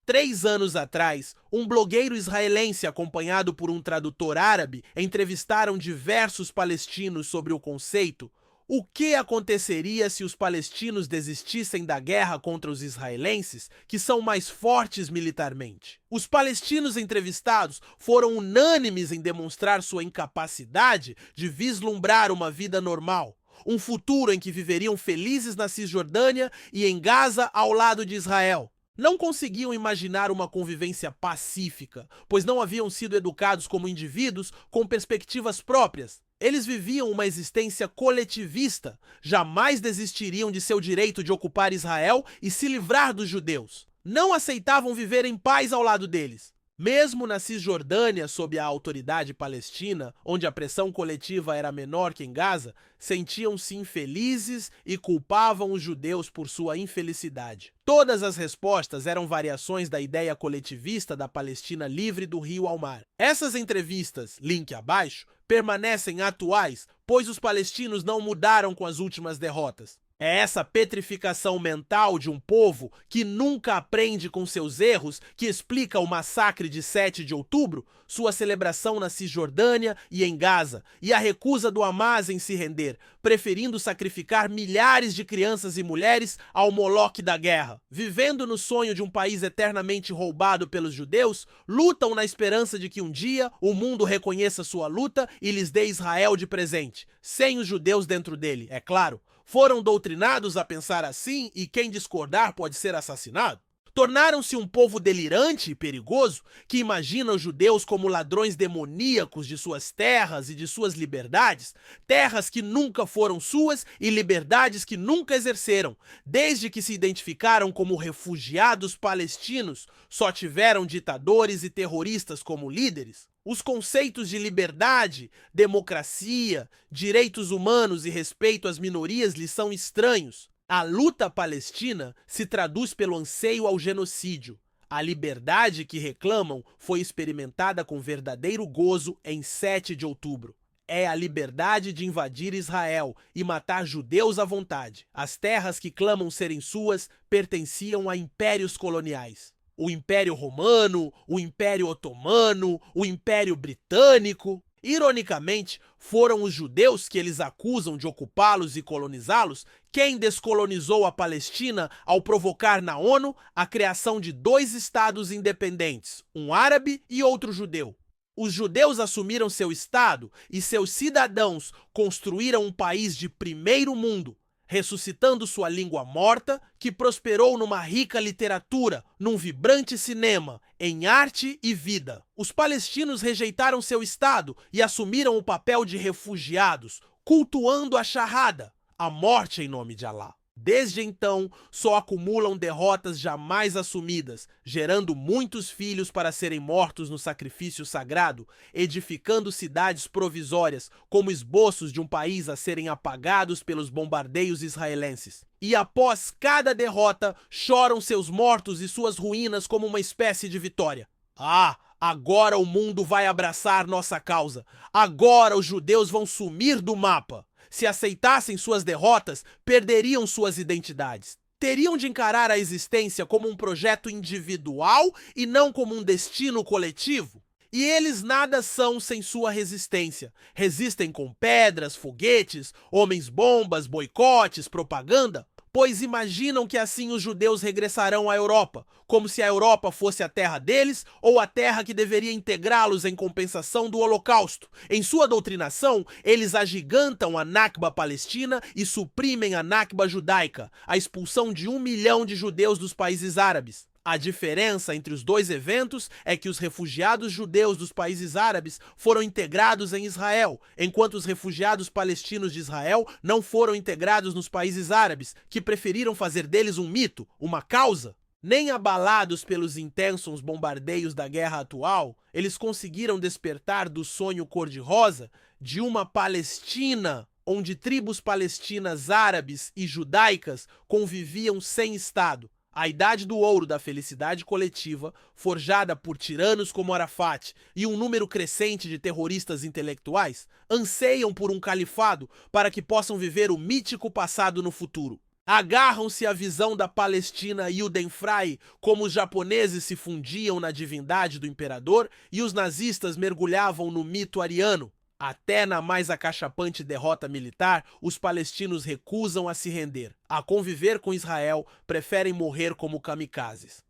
3 anos atrás, um blogueiro israelense acompanhado por um tradutor árabe entrevistaram diversos palestinos sobre o conceito: o que aconteceria se os palestinos desistissem da guerra contra os israelenses, que são mais fortes militarmente? Os palestinos entrevistados foram unânimes em demonstrar sua incapacidade de vislumbrar uma vida normal, um futuro em que viveriam felizes na Cisjordânia e em Gaza ao lado de Israel. Não conseguiam imaginar uma convivência pacífica, pois não haviam sido educados como indivíduos com perspectivas próprias. Eles viviam uma existência coletivista, jamais desistiriam de seu direito de ocupar Israel e se livrar dos judeus. Não aceitavam viver em paz ao lado deles. Mesmo na Cisjordânia, sob a autoridade palestina, onde a pressão coletiva era menor que em Gaza, sentiam-se infelizes e culpavam os judeus por sua infelicidade. Todas as respostas eram variações da ideia coletivista da Palestina livre do rio ao mar. Essas entrevistas, link abaixo, permanecem atuais, pois os palestinos não mudaram com as últimas derrotas. É essa petrificação mental de um povo que nunca aprende com seus erros que explica o massacre de 7 de outubro, sua celebração na Cisjordânia e em Gaza, e a recusa do Hamas em se render, preferindo sacrificar milhares de crianças e mulheres ao Moloque da guerra. Vivendo no sonho de um país eternamente roubado pelos judeus, lutam na esperança de que um dia o mundo reconheça sua luta e lhes dê Israel de presente, sem os judeus dentro dele, é claro. Foram doutrinados a pensar assim e quem discordar pode ser assassinado? Tornaram-se um povo delirante e perigoso que imagina os judeus como ladrões demoníacos de suas terras e de suas liberdades, terras que nunca foram suas e liberdades que nunca exerceram. Desde que se identificaram como refugiados palestinos, só tiveram ditadores e terroristas como líderes. Os conceitos de liberdade, democracia, direitos humanos e respeito às minorias lhes são estranhos. A luta palestina se traduz pelo anseio ao genocídio. A liberdade que reclamam foi experimentada com verdadeiro gozo em 7 de outubro. É a liberdade de invadir Israel e matar judeus à vontade. As terras que clamam serem suas pertenciam a impérios coloniais. O Império Romano, o Império Otomano, o Império Britânico. Ironicamente, foram os judeus que eles acusam de ocupá-los e colonizá-los quem descolonizou a Palestina ao provocar na ONU a criação de 2 estados independentes, um árabe e outro judeu. Os judeus assumiram seu estado e seus cidadãos construíram um país de primeiro mundo, ressuscitando sua língua morta, que prosperou numa rica literatura, num vibrante cinema, em arte e vida. Os palestinos rejeitaram seu estado e assumiram o papel de refugiados, cultuando a Shahada, a morte em nome de Alá. Desde então, só acumulam derrotas jamais assumidas, gerando muitos filhos para serem mortos no sacrifício sagrado, edificando cidades provisórias como esboços de um país a serem apagados pelos bombardeios israelenses. E após cada derrota, choram seus mortos e suas ruínas como uma espécie de vitória. Agora o mundo vai abraçar nossa causa. Agora os judeus vão sumir do mapa. Se aceitassem suas derrotas, perderiam suas identidades. Teriam de encarar a existência como um projeto individual e não como um destino coletivo. E eles nada são sem sua resistência. Resistem com pedras, foguetes, homens-bombas, boicotes, propaganda. Pois imaginam que assim os judeus regressarão à Europa, como se a Europa fosse a terra deles ou a terra que deveria integrá-los em compensação do Holocausto. Em sua doutrinação, eles agigantam a Nakba palestina e suprimem a Nakba judaica, a expulsão de 1 milhão de judeus dos países árabes. A diferença entre os dois eventos é que os refugiados judeus dos países árabes foram integrados em Israel, enquanto os refugiados palestinos de Israel não foram integrados nos países árabes, que preferiram fazer deles um mito, uma causa. Nem abalados pelos intensos bombardeios da guerra atual, eles conseguiram despertar do sonho cor-de-rosa de uma Palestina onde tribos palestinas árabes e judaicas conviviam sem Estado. A idade do ouro da felicidade coletiva, forjada por tiranos como Arafat e um número crescente de terroristas intelectuais, anseiam por um califado para que possam viver o mítico passado no futuro. Agarram-se à visão da Palestina Judenfrei, como os japoneses se fundiam na divindade do imperador e os nazistas mergulhavam no mito ariano. Até na mais acachapante derrota militar, os palestinos recusam a se render. A conviver com Israel, preferem morrer como kamikazes.